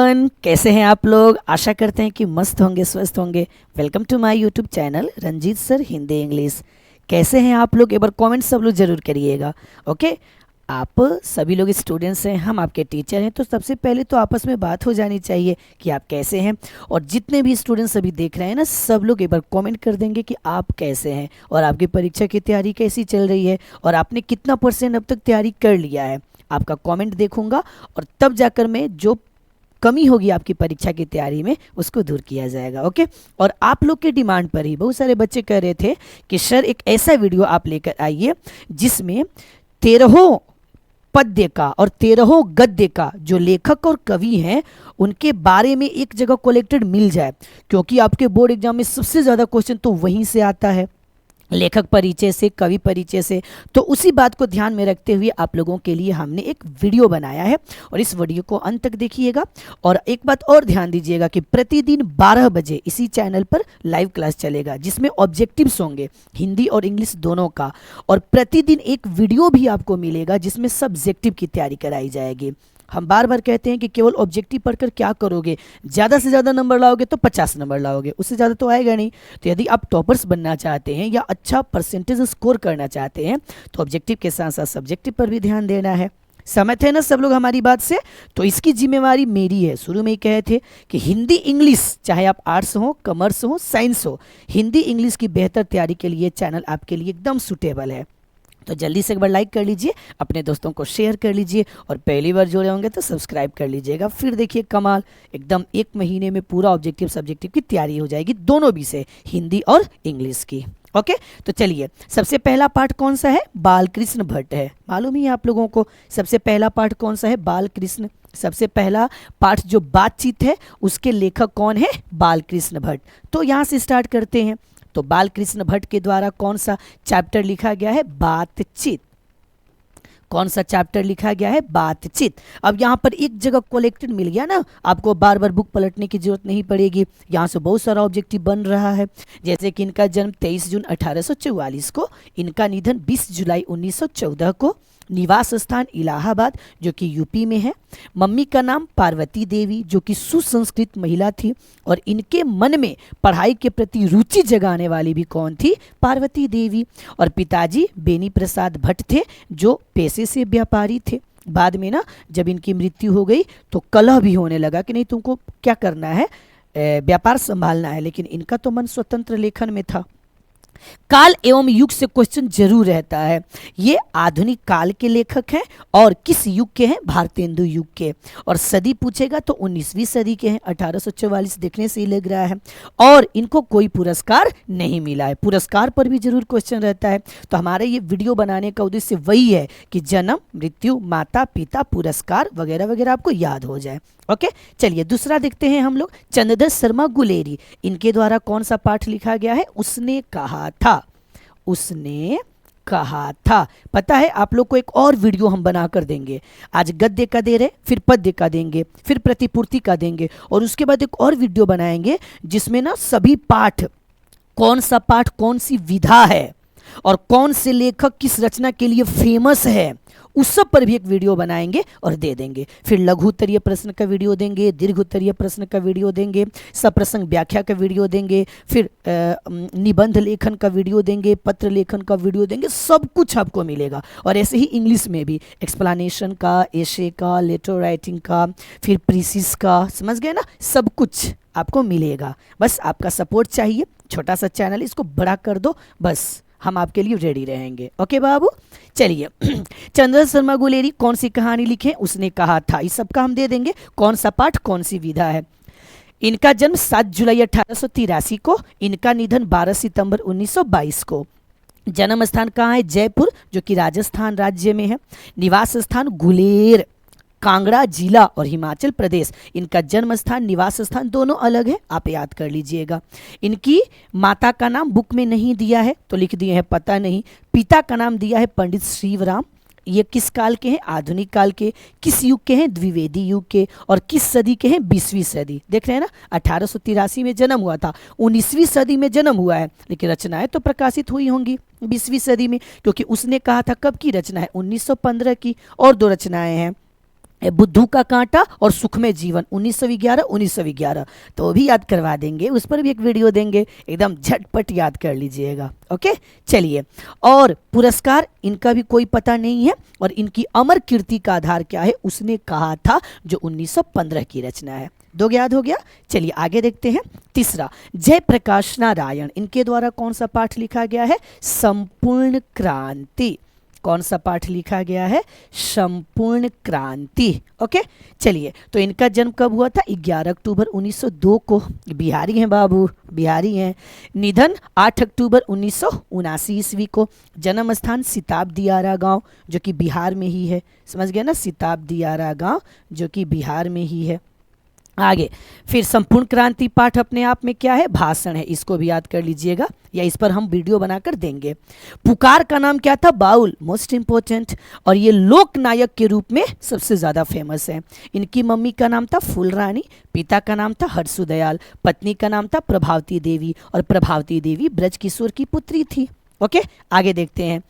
कैसे हैं आप लोग। आशा करते हैं कि मस्त होंगे, स्वस्थ होंगे। Welcome to my YouTube channel Ranjeet sir Hindi English. कैसे हैं आप लोग, एक बार कमेंट सब लोग ज़रूर करिएगा। ओके, आप सभी लोग स्टूडेंट्स हैं, हम आपके टीचर हैं, तो सबसे पहले तो आपस में बात हो जानी चाहिए कि आप कैसे हैं। और जितने भी स्टूडेंट्स अभी देख रहे हैं ना, सब लोग एक बार कमेंट कर देंगे कि आप कैसे हैं और आपकी परीक्षा की तैयारी कैसी चल रही है और आपने कितना % अब तक तैयारी कर लिया है। आपका कमेंट देखूंगा और तब जाकर मैं जो कमी होगी आपकी परीक्षा की तैयारी में उसको दूर किया जाएगा। ओके, और आप लोग के डिमांड पर ही बहुत सारे बच्चे कह रहे थे कि सर एक ऐसा वीडियो आप लेकर आइए जिसमें 13 पद्य का और 13 गद्य का जो लेखक और कवि हैं उनके बारे में एक जगह कलेक्टेड मिल जाए, क्योंकि आपके बोर्ड एग्जाम में सबसे ज़्यादा क्वेश्चन तो वहीं से आता है, लेखक परिचय से, कवि परिचय से। तो उसी बात को ध्यान में रखते हुए आप लोगों के लिए हमने एक वीडियो बनाया है और इस वीडियो को अंत तक देखिएगा। और एक बात और ध्यान दीजिएगा कि प्रतिदिन 12 बजे इसी चैनल पर लाइव क्लास चलेगा जिसमें ऑब्जेक्टिव्स होंगे हिंदी और इंग्लिश दोनों का, और प्रतिदिन एक वीडियो भी आपको मिलेगा जिसमें सब्जेक्टिव की तैयारी कराई जाएगी। हम बार बार कहते हैं कि केवल ऑब्जेक्टिव पढ़कर क्या करोगे, ज़्यादा से ज़्यादा नंबर लाओगे तो 50 नंबर लाओगे, उससे ज़्यादा तो आएगा नहीं। तो यदि आप टॉपर्स बनना चाहते हैं या अच्छा परसेंटेज स्कोर करना चाहते हैं तो ऑब्जेक्टिव के साथ साथ सब्जेक्टिव पर भी ध्यान देना है। समझते हैं ना सब लोग हमारी बात से। तो इसकी जिम्मेवारी मेरी है। शुरू में ही कहे थे कि हिंदी इंग्लिश, चाहे आप आर्ट्स हो, कॉमर्स हो, साइंस हो, हिंदी इंग्लिश की बेहतर तैयारी के लिए चैनल आपके लिए एकदम सूटेबल है। तो जल्दी से एक बार लाइक कर लीजिए, अपने दोस्तों को शेयर कर लीजिए और पहली बार जुड़े होंगे तो सब्सक्राइब कर लीजिएगा। फिर देखिए कमाल, एकदम 1 महीने में पूरा ऑब्जेक्टिव सब्जेक्टिव की तैयारी हो जाएगी, दोनों भी से, हिंदी और इंग्लिश की। ओके, तो चलिए सबसे पहला पार्ट कौन सा है, बालकृष्ण भट्ट है। मालूम ही है आप लोगों को सबसे पहला पार्ट कौन सा है, बालकृष्ण। सबसे पहला पार्ट जो बातचीत है उसके लेखक कौन है, बालकृष्ण भट्ट। तो यहाँ से स्टार्ट करते हैं। तो बालकृष्ण भट्ट के द्वारा कौन सा चैप्टर लिखा गया है, बातचीत। कौन सा चैप्टर लिखा गया है, बातचीत। अब यहाँ पर एक जगह कलेक्टेड मिल गया ना, आपको बार बार बुक पलटने की जरूरत नहीं पड़ेगी। यहाँ से बहुत सारा ऑब्जेक्टिव बन रहा है, जैसे कि इनका जन्म 23 जून 1844 को, इनका निधन 20 जुलाई 1914 को, निवास स्थान इलाहाबाद जो कि यूपी में है, मम्मी का नाम पार्वती देवी जो कि सुसंस्कृत महिला थी, और इनके मन में पढ़ाई के प्रति रुचि जगाने वाली भी कौन थी, पार्वती देवी। और पिताजी बेनी प्रसाद भट्ट थे जो पेशे से व्यापारी थे। बाद में ना जब इनकी मृत्यु हो गई तो कलह भी होने लगा कि नहीं तुमको क्या करना है, व्यापार संभालना है, लेकिन इनका तो मन स्वतंत्र लेखन में था। काल एवं युग से क्वेश्चन जरूर रहता है। ये आधुनिक काल के लेखक हैं और किस युग के हैं, भारतेंदु युग के। और सदी पूछेगा तो 19वीं सदी के हैं, 1844 देखने से ही लग रहा है। और इनको कोई पुरस्कार नहीं मिला है, पुरस्कार पर भी जरूर क्वेश्चन रहता है। तो हमारे ये वीडियो बनाने का उद्देश्य वही है कि जन्म, मृत्यु, माता पिता, पुरस्कार वगैरह वगैरह आपको याद हो जाए। ओके, चलिए दूसरा देखते हैं हम लोग। चंद्रधर शर्मा गुलेरी, इनके द्वारा कौन सा पाठ लिखा गया है, उसने कहा था। उसने कहा था, पता है आप लोग को एक और वीडियो हम बना कर देंगे। आज गद्य का दे रहे, फिर पद्य का देंगे, फिर प्रतिपूर्ति का देंगे, और उसके बाद एक और वीडियो बनाएंगे जिसमें ना सभी पाठ, कौन सा पाठ कौन सी विधा है और कौन से लेखक किस रचना के लिए फेमस है, उस सब पर भी एक वीडियो बनाएंगे और दे देंगे। फिर लघु उत्तरीय प्रश्न का वीडियो देंगे, दीर्घ उत्तरीय प्रश्न का वीडियो देंगे, सप्रसंग व्याख्या का वीडियो देंगे, फिर निबंध लेखन का वीडियो देंगे, पत्र लेखन का वीडियो देंगे, सब कुछ आपको मिलेगा। और ऐसे ही इंग्लिश में भी एक्सप्लेनेशन का, एशे का, लेटर राइटिंग का, फिर प्रीसिस का, समझ गए ना, सब कुछ आपको मिलेगा। बस आपका सपोर्ट चाहिए, छोटा सा चैनल, इसको बड़ा कर दो, बस हम आपके लिए रेडी रहेंगे। ओके बाबू, चलिए। चंद्रधर शर्मा गुलेरी कौन सी कहानी लिखे, उसने कहा था, इस सब का हम दे देंगे। कौन सा पाठ कौन सी विधा है। इनका जन्म 7 जुलाई 1883 को, इनका निधन 12 सितंबर 1922 को। जन्म स्थान कहाँ है, जयपुर जो कि राजस्थान राज्य में है। निवास स्थान गुलेर, कांगड़ा जिला और हिमाचल प्रदेश। इनका जन्म स्थान, निवास स्थान दोनों अलग है, आप याद कर लीजिएगा। इनकी माता का नाम बुक में नहीं दिया है तो लिख दिए हैं पता नहीं। पिता का नाम दिया है पंडित शिवराम। ये किस काल के हैं, आधुनिक काल के। किस युग के हैं, द्विवेदी युग के। और किस सदी के हैं, 20वीं सदी। देख रहे हैं ना, 1883 में जन्म हुआ था, 19वीं सदी में जन्म हुआ है, लेकिन रचनाएं तो प्रकाशित हुई होंगी 20वीं सदी में, क्योंकि उसने कहा था कब की रचना है, 1915 की। और 2 रचनाएं हैं, बुद्धू का कांटा और सुखमय जीवन 1911 1911, तो वो भी याद करवा देंगे, उस पर भी एक वीडियो देंगे, एकदम झटपट याद कर लीजिएगा। ओके, चलिए। और पुरस्कार इनका भी कोई पता नहीं है, और इनकी अमर कीर्ति का आधार क्या है उसने कहा था, जो 1915 की रचना है। दो याद हो गया। चलिए आगे देखते हैं। तीसरा, जयप्रकाश नारायण, इनके द्वारा कौन सा पाठ लिखा गया है? संपूर्ण क्रांति। कौन सा पाठ लिखा गया है? संपूर्ण क्रांति। ओके, चलिए। तो इनका जन्म कब हुआ था? 11 अक्टूबर 1902 को। बिहारी हैं बाबू, बिहारी हैं। निधन 8 अक्टूबर 1979 ईस्वी को। जन्म स्थान सिताब दियारा गांव, जो कि बिहार में ही है। समझ गए ना, सिताब दियारा गांव जो कि बिहार में ही है। आगे फिर संपूर्ण क्रांति पाठ अपने आप में क्या है? भाषण है, इसको भी याद कर लीजिएगा, या इस पर हम वीडियो बनाकर देंगे। पुकार का नाम क्या था? बाउल, मोस्ट इंपॉर्टेंट, और ये लोक नायक के रूप में सबसे ज्यादा फेमस है। इनकी मम्मी का नाम था फूलरानी, पिता का नाम था हर्षुदयाल, पत्नी का नाम था प्रभावती देवी, और प्रभावती देवी ब्रजकिशोर की पुत्री थी। ओके, आगे देखते हैं।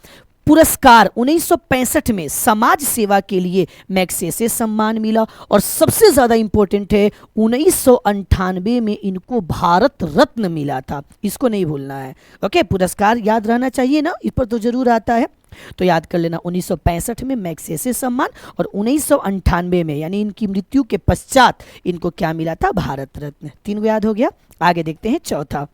पुरस्कार 1965 में समाज सेवा के लिए मैग्सेसे सम्मान मिला, और सबसे ज्यादा इंपॉर्टेंट है 1998 में इनको भारत रत्न मिला था, इसको नहीं भूलना है। ओके, पुरस्कार याद रहना चाहिए ना, इस पर तो जरूर आता है, तो याद कर लेना। 1965 में मैग्सेसे सम्मान, और 1998 में यानी इनकी मृत्यु के पश्चात इनको क्या मिला था? भारत रत्न। तीन याद हो गया। आगे देखते हैं चौथा।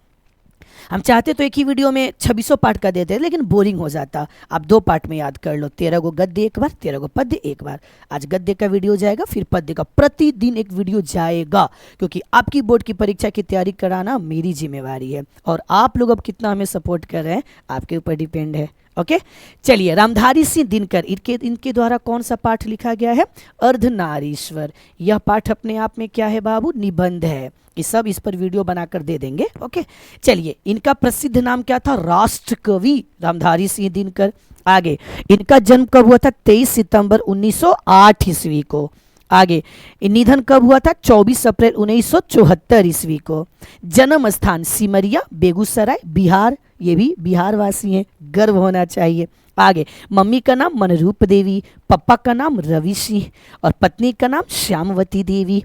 हम चाहते तो एक ही वीडियो में 2600 पार्ट का देते, लेकिन बोरिंग हो जाता। आप 2 पार्ट में याद कर लो, 13 को गद्य एक बार, 13 को पद्य एक बार। आज गद्य का वीडियो जाएगा, फिर पद्य का, प्रतिदिन एक वीडियो जाएगा, क्योंकि आपकी बोर्ड की परीक्षा की तैयारी कराना मेरी जिम्मेवारी है, और आप लोग अब कितना हमें सपोर्ट कर रहे हैं आपके ऊपर डिपेंड है। ओके, चलिए। रामधारी सिंह दिनकर, इनके द्वारा कौन सा पाठ लिखा गया है? अर्धनारीश्वर। यह पाठ अपने आप में क्या है बाबू? निबंध है। ये सब इस पर वीडियो बनाकर दे देंगे। ओके, चलिए। इनका प्रसिद्ध नाम क्या था? राष्ट्र कवि रामधारी सिंह दिनकर। आगे, इनका जन्म कब हुआ था? 23 सितंबर 1908 ईस्वी को। आगे, निधन कब हुआ था? 24 अप्रैल 1974 ईस्वी को। जन्म स्थान सिमरिया, बेगूसराय, बिहार। ये भी बिहार वासी हैं, गर्व होना चाहिए। आगे, मम्मी का नाम मनरूप देवी, पापा का नाम रवि सिंह, और पत्नी का नाम श्यामवती देवी।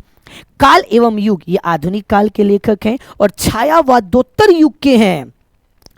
काल एवं युग, ये आधुनिक काल के लेखक हैं, और छायावादोत्तर युग के हैं।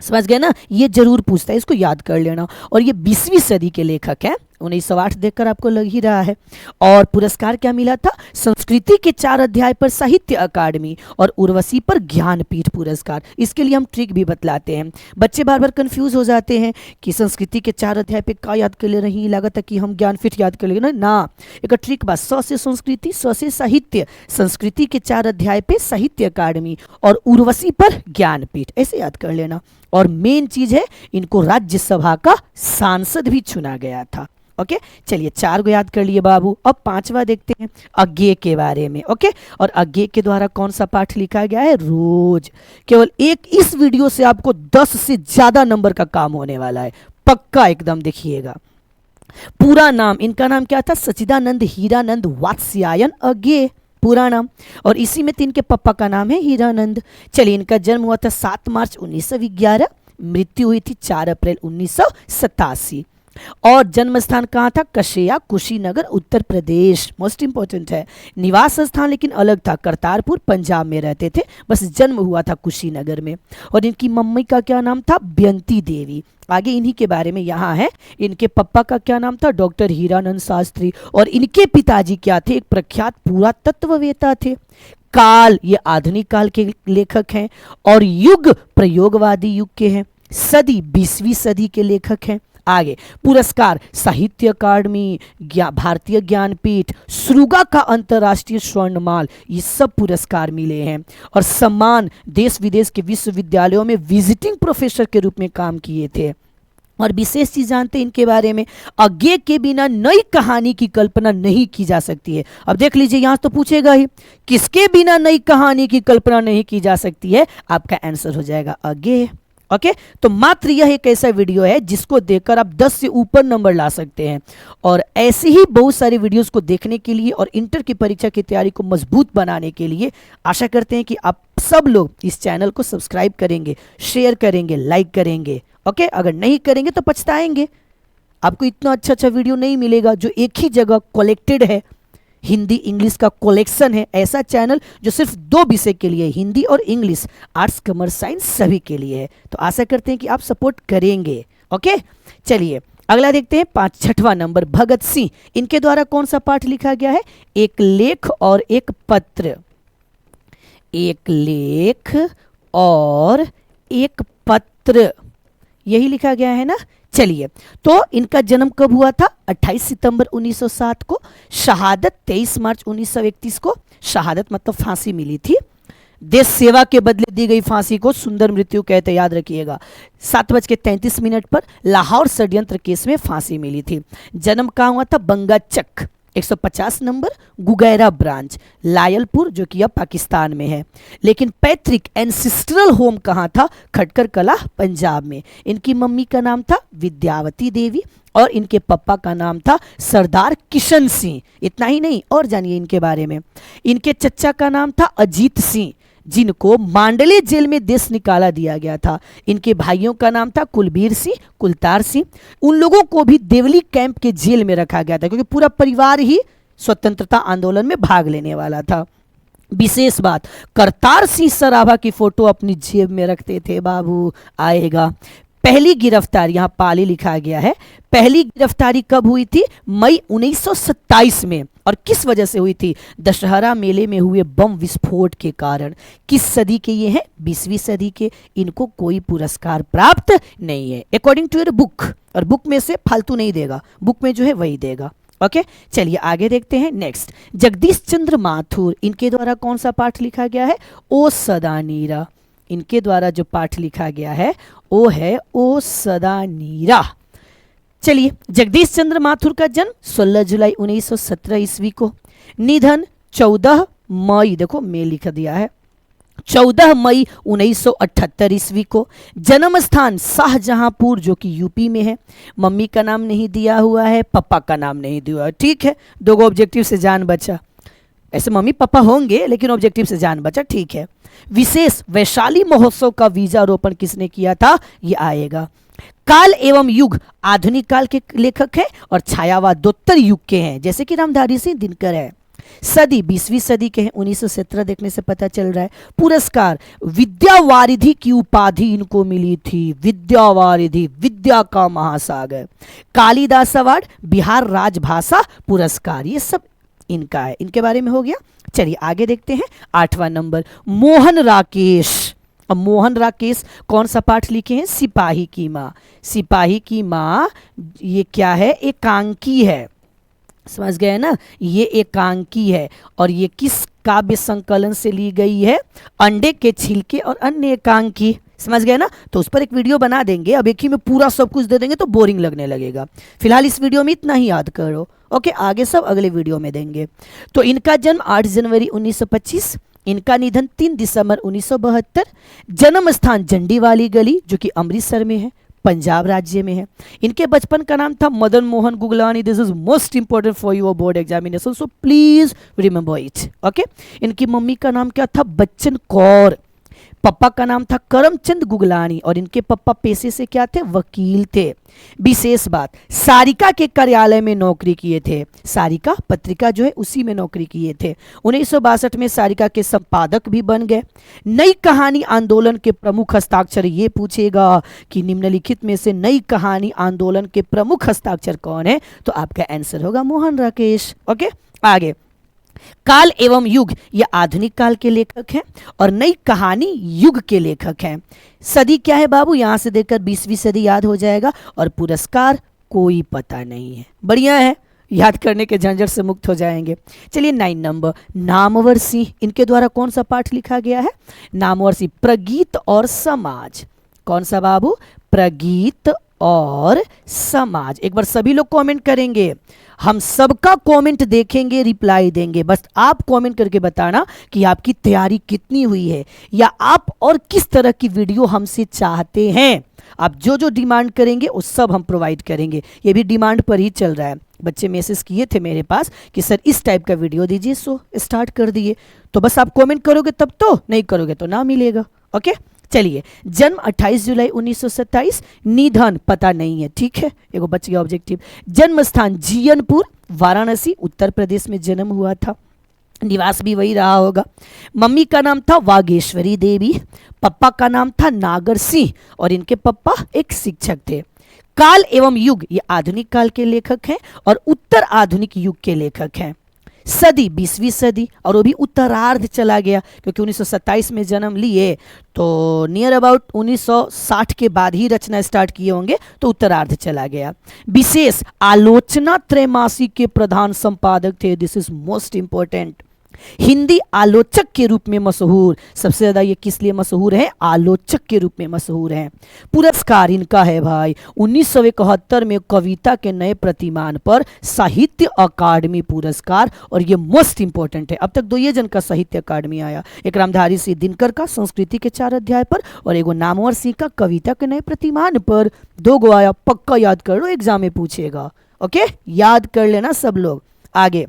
समझ गए ना, ये जरूर पूछता है, इसको याद कर लेना। और ये 20वीं सदी के लेखक हैं। 1908 देखकर आपको लग ही रहा है। और पुरस्कार क्या मिला था? संस्कृति के 4 अध्याय पर साहित्य अकादमी, और उर्वशी पर ज्ञानपीठ पुरस्कार। इसके लिए हम ट्रिक भी बतलाते हैं, बच्चे बार बार कंफ्यूज हो जाते हैं कि संस्कृति के 4 अध्याय पे क्या याद कर ले रही, लागत है कि हम ज्ञानपीठ याद कर लेंगे ना। एक ट्रिक बस, स से संस्कृति, स से साहित्य, संस्कृति के 4 अध्याय पे साहित्य अकादमी, और उर्वशी पर ज्ञानपीठ, ऐसे याद कर लेना। और मेन चीज है, इनको राज्यसभा का सांसद भी चुना गया था। ओके, चलिए 4 को याद कर लिए बाबू। अब 5वां देखते हैं, अज्ञेय के बारे में। ओके, और अज्ञेय के द्वारा कौन सा पाठ लिखा गया है? रोज। केवल एक इस वीडियो से आपको 10 से ज्यादा नंबर का काम होने वाला है, पक्का एकदम देखिएगा। पूरा नाम, इनका नाम क्या था? सच्चिदानंद हीरानंद वात्स्यायन अज्ञेय, पूरा नाम। और इसी में 3 के पापा का नाम है हीरानंद। चलिए, इनका जन्म हुआ था 7 मार्च 1911, मृत्यु हुई थी 4 अप्रैल 1987। और जन्म स्थान कहाँ था? कशेया, कुशीनगर, उत्तर प्रदेश। मोस्ट इंपॉर्टेंट है। निवास स्थान लेकिन अलग था, करतारपुर, पंजाब में रहते थे, बस जन्म हुआ था कुशीनगर में। और इनकी मम्मी का क्या नाम था? बेंती देवी। आगे इन्हीं के बारे में यहाँ है। इनके पापा का क्या नाम था? डॉक्टर हीरानंद शास्त्री। और इनके पिताजी क्या थे? एक प्रख्यात पुरातत्ववेत्ता थे। काल, ये आधुनिक काल के लेखक हैं, और युग प्रयोगवादी युग के हैं। सदी 20वीं सदी के लेखक हैं। आगे, पुरस्कार साहित्य अकादमी, भारतीय ज्ञानपीठ, श्रुगा का अंतर्राष्ट्रीय स्वर्णमाल, ये सब पुरस्कार मिले हैं। और सम्मान, देश विदेश के विश्वविद्यालयों में विजिटिंग प्रोफेसर के रूप में काम किए थे। और विशेष चीज जानते हैं इनके बारे में, अज्ञेय के बिना नई कहानी की कल्पना नहीं की जा सकती है। अब देख लीजिए, यहां तो पूछेगा ही, किसके बिना नई कहानी की कल्पना नहीं की जा सकती है? आपका आंसर हो जाएगा अज्ञेय। ओके, तो मात्र यह एक ऐसा वीडियो है जिसको देखकर आप 10 से ऊपर नंबर ला सकते हैं। और ऐसे ही बहुत सारी वीडियोस को देखने के लिए और इंटर की परीक्षा की तैयारी को मजबूत बनाने के लिए आशा करते हैं कि आप सब लोग इस चैनल को सब्सक्राइब करेंगे, शेयर करेंगे, लाइक करेंगे। ओके, अगर नहीं करेंगे तो पछताएंगे। आपको इतना अच्छा वीडियो नहीं मिलेगा जो एक ही जगह कलेक्टेड है। हिंदी इंग्लिश का कलेक्शन है, ऐसा चैनल जो सिर्फ 2 विषय के लिए, हिंदी और इंग्लिश, आर्ट्स कॉमर्स साइंस सभी के लिए है। तो आशा करते हैं कि आप सपोर्ट करेंगे। ओके, चलिए अगला देखते हैं। 6वां नंबर, भगत सिंह, इनके द्वारा कौन सा पाठ लिखा गया है? एक लेख और एक पत्र। एक लेख और एक पत्र, यही लिखा गया है ना। चलिए, तो इनका जन्म कब हुआ था? 28 सितंबर 1907 को। शहादत 23 मार्च 1931 को। शहादत मतलब फांसी मिली थी। देश सेवा के बदले दी गई फांसी को सुंदर मृत्यु कहते, याद रखिएगा। 7:33 पर लाहौर षड्यंत्र केस में फांसी मिली थी। जन्म कहाँ हुआ था? बंगाचक 150 नंबर, गुगैरा ब्रांच, लायलपुर, जो कि अब पाकिस्तान में है। लेकिन पैतृक एंसिस्ट्रल होम कहाँ था? खटकर कला, पंजाब में। इनकी मम्मी का नाम था विद्यावती देवी और इनके पापा का नाम था सरदार किशन सिंह। इतना ही नहीं, और जानिए इनके बारे में। इनके चचा का नाम था अजीत सिंह, जिनको मांडले जेल में देश निकाला दिया गया था। इनके भाइयों का नाम था कुलबीर सिंह, कुलतार सिंह। उन लोगों को भी देवली कैंप के जेल में रखा गया था, क्योंकि पूरा परिवार ही स्वतंत्रता आंदोलन में भाग लेने वाला था। विशेष बात, करतार सिंह सराभा की फोटो अपनी जेब में रखते थे। बाबू आएगा। पहली गिरफ्तारी, यहाँ पाली लिखा गया है, पहली गिरफ्तारी कब हुई थी? मई 1927 में। और किस वजह से हुई थी? दशहरा मेले में हुए बम विस्फोट के कारण। किस सदी के ये हैं? 20वीं सदी के। इनको कोई पुरस्कार प्राप्त नहीं है अकॉर्डिंग टू योर बुक, और बुक में से फालतू नहीं देगा, बुक में जो है वही देगा। ओके, चलिए आगे देखते हैं। नेक्स्ट, जगदीश चंद्र माथुर, इनके द्वारा कौन सा पाठ लिखा गया है? ओ सदा नीरा। इनके द्वारा जो पाठ लिखा गया है वो है ओ सदा नीरा। चलिए, जगदीश चंद्र माथुर का जन्म 16 जुलाई 1917 ईस्वी को। निधन 14 मई, देखो मई लिख दिया है, 14 मई 1978 ईस्वी को। जन्म स्थान शाहजहांपुर, जो कि यूपी में है। मम्मी का नाम नहीं दिया हुआ है, पापा का नाम नहीं दिया हुआ है। ठीक है, 2 ऑब्जेक्टिव से जान बचा। ऐसे मम्मी पापा होंगे लेकिन ऑब्जेक्टिव से जान बचा, ठीक है। विशेष वैशाली महोत्सव का बीजारोपण किसने किया था? ये आएगा। काल एवं युग, आधुनिक काल के लेखक हैं और छायावादोत्तर युग के हैं, जैसे कि रामधारी सिंह दिनकर है। सदी 20वीं सदी के हैं, 1917 देखने से पता चल रहा है। पुरस्कार, विद्यावारिधि की उपाधि इनको मिली थी। विद्यावारिधि, विद्या का महासागर। कालिदास अवार्ड, बिहार राजभाषा पुरस्कार, ये सब इनका है। इनके बारे में हो गया। चलिए आगे देखते हैं। 8वां नंबर, मोहन राकेश। अब मोहन राकेश कौन सा पाठ लिखे हैं? सिपाही की माँ। सिपाही की माँ ये क्या है? एकांकी है, समझ गए ना, ये एकांकी है। और ये किस काव्य संकलन से ली गई है? अंडे के छिलके और अन्य एकांकी, समझ गए ना। तो उस पर एक वीडियो बना देंगे, अब एक ही में पूरा सब कुछ दे देंगे तो बोरिंग लगने लगेगा। फिलहाल इस वीडियो में इतना ही याद करो। ओके, आगे सब अगले वीडियो में देंगे। तो इनका जन्म 8 जनवरी 1925, इनका निधन 3 दिसंबर 1972। जन्म स्थान जंडीवाली गली, जो कि अमृतसर में है, पंजाब राज्य में है। इनके बचपन का नाम था Madan Mohan Guglani. This is most important for your board examination, so please remember it. Okay, इनकी मम्मी का नाम क्या था? बच्चन कौर। पापा का नाम था करमचंद गुगलानी और इनके पापा पेशे से क्या थे? वकील थे। विशेष बात, सारिका के कार्यालय में नौकरी किए थे। सारिका पत्रिका जो है उसी में नौकरी किए थे। 1962 में सारिका के संपादक भी बन गए। नई कहानी आंदोलन के प्रमुख हस्ताक्षर, ये पूछेगा कि निम्नलिखित में से नई कहानी आंदोलन के प्रमुख हस्ताक्षर कौन है? तो आपका आंसर होगा मोहन राकेश। ओके, आगे। काल एवं युग, ये आधुनिक काल के लेखक हैं और नई कहानी युग के लेखक हैं। सदी क्या है बाबू? यहां से देखकर 20वीं सदी याद हो जाएगा। और पुरस्कार कोई पता नहीं है। बढ़िया है, याद करने के झंझट से मुक्त हो जाएंगे। चलिए 9 नंबर, नामवर सिंह, इनके द्वारा कौन सा पाठ लिखा गया है? नामवर सिंह, प्रगीत और समाज। कौन सा बाबू? प्रगीत और समाज। एक बार सभी लोग कमेंट करेंगे, हम सबका कमेंट देखेंगे, रिप्लाई देंगे। बस आप कमेंट करके बताना कि आपकी तैयारी कितनी हुई है, या आप और किस तरह की वीडियो हमसे चाहते हैं। आप जो जो डिमांड करेंगे वो सब हम प्रोवाइड करेंगे। ये भी डिमांड पर ही चल रहा है। बच्चे मैसेज किए थे मेरे पास कि सर इस टाइप का वीडियो दीजिए, सो स्टार्ट कर दिए। तो बस आप कमेंट करोगे तब तो, नहीं करोगे तो ना मिलेगा। ओके, चलिए, जन्म 28 जुलाई 1927, निधन पता नहीं है, ठीक है, एगो बच गया ऑब्जेक्टिव। जन्म स्थान जियनपुर, वाराणसी, उत्तर प्रदेश में जन्म हुआ था, निवास भी वही रहा होगा। मम्मी का नाम था वागेश्वरी देवी, पापा का नाम था नागर सिंह और इनके पापा एक शिक्षक थे। काल एवं युग, ये आधुनिक काल के लेखक हैं और उत्तर आधुनिक युग के लेखक हैं। सदी 20वीं सदी, और वो भी उत्तरार्ध चला गया क्योंकि 1927 में जन्म लिए तो नियर अबाउट 1960 के बाद ही रचना स्टार्ट किए होंगे, तो उत्तरार्ध चला गया। विशेष आलोचना त्रैमासिक के प्रधान संपादक थे, this is most important. Hindi आलोचक के रूप में मशहूर, सबसे ज्यादा ये किस लिए मशहूर है, आलोचक के रूप में मशहूर हैं। पुरस्कार इनका है भाई 1971 में कविता के नए प्रतिमान पर साहित्य अकादमी पुरस्कार, और ये मोस्ट इंपॉर्टेंट है। अब तक दो ये जन का साहित्य अकादमी आया, एक रामधारी सिंह दिनकर का संस्कृति के 4 अध्याय पर और एगो नामवर सिंह का कविता के नए प्रतिमान पर, 2 गो आया, पक्का याद कर लो, एग्जाम में पूछेगा। ओके, याद कर लेना सब लोग। आगे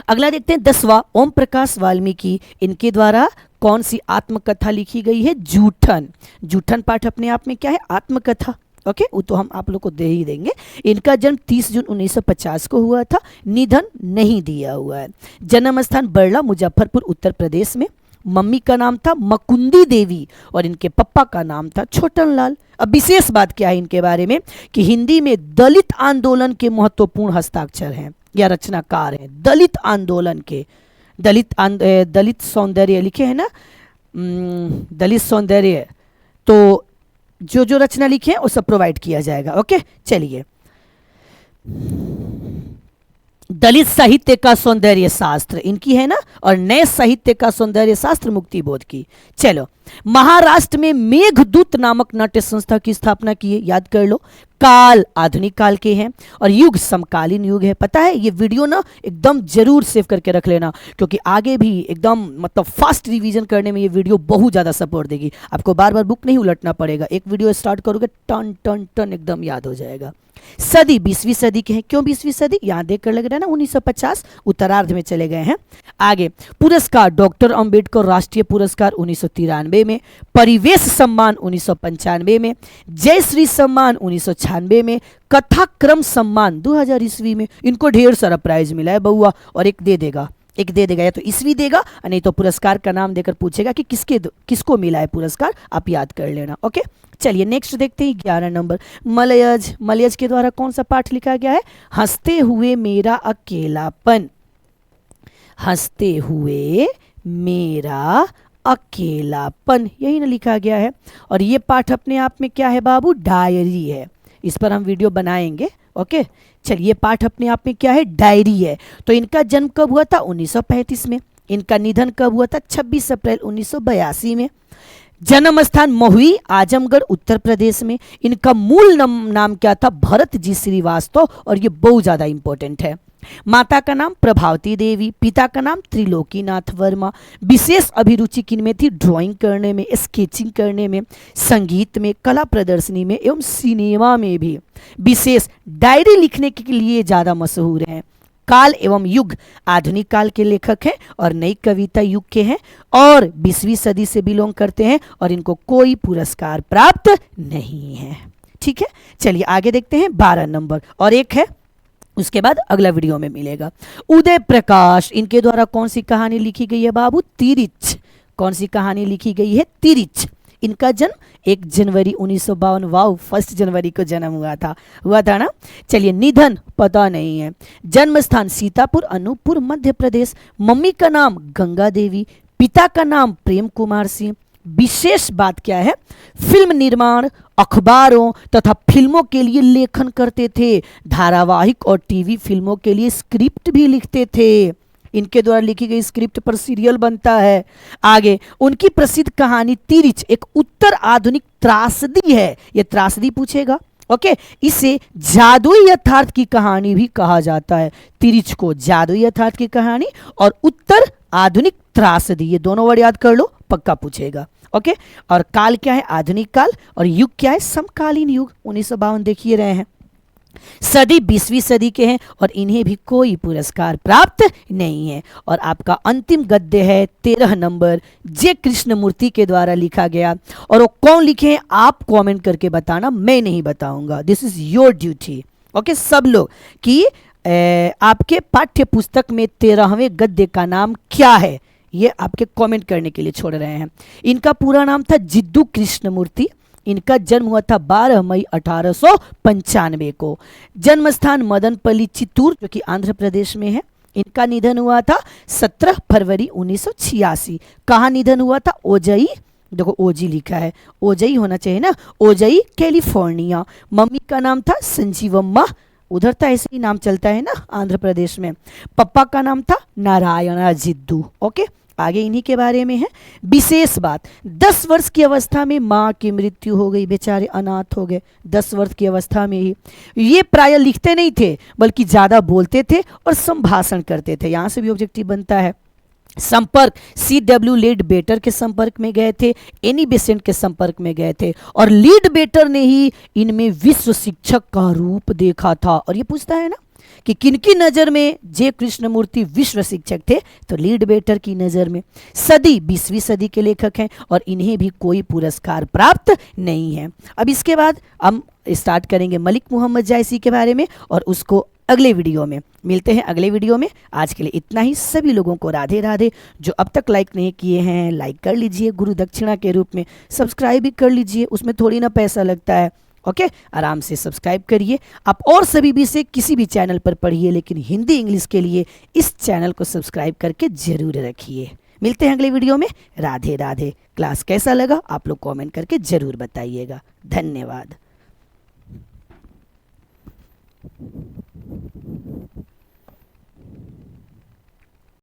अगला देखते हैं 10वां, ओम प्रकाश वाल्मीकि, इनके द्वारा कौन सी आत्मकथा लिखी गई है, जूठन। जूठन पाठ अपने आप में क्या है, आत्मकथा। ओके, वो तो हम आप लोग को दे ही देंगे। इनका जन्म 30 जून 1950 को हुआ था, निधन नहीं दिया हुआ है। जन्म स्थान बरला, मुजफ्फरपुर, उत्तर प्रदेश में। मम्मी का नाम था मकुंदी देवी और इनके पप्पा का नाम था छोटन लाल। अब विशेष बात क्या है इनके बारे में कि हिंदी में दलित आंदोलन के महत्वपूर्ण हस्ताक्षर हैं या रचनाकार हैं। दलित आंदोलन के, दलित सौंदर्य लिखे हैं ना, दलित सौंदर्य, तो जो रचना लिखे हैं वो सब प्रोवाइड किया जाएगा। ओके, चलिए, दलित साहित्य का सौंदर्य शास्त्र इनकी है ना, और नए साहित्य का सौंदर्य शास्त्र मुक्ति बोध की। चलो, महाराष्ट्र में मेघदूत नामक नाट्य संस्था की स्थापना की है, याद कर लो। काल आधुनिक काल के हैं और युग समकालीन युग है। पता है, ये वीडियो ना एकदम जरूर सेव करके रख लेना क्योंकि आगे भी एकदम मतलब फास्ट रिवीजन करने में ये वीडियो बहुत ज़्यादा सपोर्ट देगी। आपको बार बार बुक नहीं उलटना पड़ेगा, एक वीडियो स्टार्ट करोगे टन टन टन एकदम याद हो जाएगा। सदी 20वीं सदी के हैं, क्यों 20वीं सदी, यहां देख कर लग रहा है ना 1950, उत्तरार्ध में चले गए हैं। आगे पुरस्कार, डॉक्टर अंबेडकर राष्ट्रीय पुरस्कार 1993 में, परिवेश सम्मान 1995 में, जय श्री सम्मान 1996 में, कथाक्रम सम्मान 2000 ईस्वी में। इनको ढेर सारा प्राइज मिला है बउआ, और एक दे देगा या तो ईस्वी देगा, नहीं तो पुरस्कार का नाम देकर पूछेगा कि किसको मिला है पुरस्कार, आप याद कर लेना। ओके, चलिए नेक्स्ट देखते हैं 11 नंबर, मलयज। मलयज के द्वारा कौन सा पाठ लिखा गया है, हंसते हुए मेरा अकेलापन। हंसते हुए मेरा अकेलापन, यही ना लिखा गया है। और ये पाठ अपने आप में क्या है बाबू, डायरी है। इस पर हम वीडियो बनाएंगे। ओके, चलिए, पाठ अपने आप में क्या है, डायरी है। तो इनका जन्म कब हुआ था, 1935 में। इनका निधन कब हुआ था, 26 अप्रैल 1982 में। जन्म स्थान महुई, आजमगढ़, उत्तर प्रदेश में। इनका मूल नाम क्या था, भरत जी श्रीवास्तव, और ये बहुत ज्यादा इंपॉर्टेंट है। माता का नाम प्रभावती देवी, पिता का नाम त्रिलोकीनाथ वर्मा। विशेष अभिरुचि किनमें थी, ड्राइंग करने में, स्केचिंग करने में, संगीत में, कला प्रदर्शनी में एवं सिनेमा में भी। विशेष डायरी लिखने के लिए ज्यादा मशहूर हैं। काल एवं युग आधुनिक काल के लेखक हैं और नई कविता युग के हैं और 20वीं सदी से बिलोंग करते हैं और इनको कोई पुरस्कार प्राप्त नहीं है। ठीक है, चलिए आगे देखते हैं 12 नंबर, और एक है उसके बाद अगला वीडियो में मिलेगा। उदय प्रकाश, इनके द्वारा कौन सी कहानी लिखी गई है बाबू, तिरिच। कौन सी कहानी लिखी गई है, तिरिच। इनका जन्म 1 जनवरी 1952, वाव 1 जनवरी को जन्म हुआ था ना। चलिए, निधन पता नहीं है। जन्म स्थान सीतापुर, अनूपपुर, मध्य प्रदेश। मम्मी का नाम गंगा देवी, पिता का नाम प्रेम कुमार सिंह। विशेष बात क्या है, फिल्म निर्माण, अखबारों तथा फिल्मों के लिए लेखन करते थे। धारावाहिक और टीवी फिल्मों के लिए स्क्रिप्ट भी लिखते थे। इनके द्वारा लिखी गई स्क्रिप्ट पर सीरियल बनता है। आगे उनकी प्रसिद्ध कहानी तिरिच एक उत्तर आधुनिक त्रासदी है। यह त्रासदी पूछेगा। ओके, इसे जादुई यथार्थ की कहानी भी कहा जाता है। तिरिच को जादुई यथार्थ की कहानी और उत्तर आधुनिक त्रासदी, ये दोनों वर्ड याद कर लो, पक्का पूछेगा। ओके, और काल क्या है, आधुनिक काल, और युग क्या है, समकालीन युग। 1952 देखिए रहे हैं। सदी 20वीं सदी के हैं और इन्हें भी कोई पुरस्कार प्राप्त नहीं है। और आपका अंतिम गद्य है 13 नंबर, जे कृष्णमूर्ति के द्वारा लिखा गया। और वो कौन लिखे हैं आप कमेंट करके बताना, मैं नहीं बताऊंगा, this is your duty. Okay सब लोग कि आपके पाठ्य पुस्तक में 13वें गद्य का नाम क्या है, ये आपके कमेंट करने के लिए छोड़ रहे हैं। इनका पूरा नाम था जिद्दू कृष्णमूर्ति। इनका जन्म हुआ था 12 मई 1895 को। जन्म स्थान मदनपल्ली चित्तूर जो कि आंध्र प्रदेश में है। इनका निधन हुआ था 17 फरवरी 1986। कहाँ निधन हुआ था? ओजई, देखो ओजी लिखा है, ओजई होना चाहिए ना, ओजई कैलिफोर्निया। मम्मी का नाम था संजीवम्मा, उधर तो ऐसे ही नाम चलता है ना आंध्र प्रदेश में। पापा का नाम था नारायणा जिद्दू। ओके आगे इन्हीं के बारे में है। विशेष बात, 10 वर्ष की अवस्था में माँ की मृत्यु हो गई, बेचारे अनाथ हो गए 10 वर्ष की अवस्था में ही। ये प्राय लिखते नहीं थे बल्कि ज़्यादा बोलते थे और संभाषण करते थे। यहाँ से भी ऑब्जेक्टिव बनता है। संपर्क C.W. लीड बेटर के संपर्क में गए थे, एनी बेसेंट के संपर्क में गए थे और लीड बेटर ने ही इनमें विश्व शिक्षक का रूप देखा था। और ये पूछता है ना कि किनकी नज़र में जे कृष्णमूर्ति विश्व शिक्षक थे, तो लीड बेटर की नज़र में। सदी 20वीं सदी के लेखक हैं और इन्हें भी कोई पुरस्कार प्राप्त नहीं है। अब इसके बाद हम स्टार्ट करेंगे मलिक मोहम्मद जायसी के बारे में और उसको अगले वीडियो में मिलते हैं। अगले वीडियो में आज के लिए इतना ही। सभी लोगों को राधे राधे। जो अब तक लाइक नहीं किए हैं लाइक कर लीजिए गुरु दक्षिणा के रूप में, सब्सक्राइब भी कर लीजिए, उसमें थोड़ी ना पैसा लगता है। ओके आराम से सब्सक्राइब करिए। आप और सभी भी से किसी भी चैनल पर पढ़िए, लेकिन हिंदी इंग्लिश के लिए इस चैनल को सब्सक्राइब करके जरूर रखिए। मिलते हैं अगले वीडियो में। राधे राधे। क्लास कैसा लगा आप लोग कमेंट करके जरूर बताइएगा। धन्यवाद।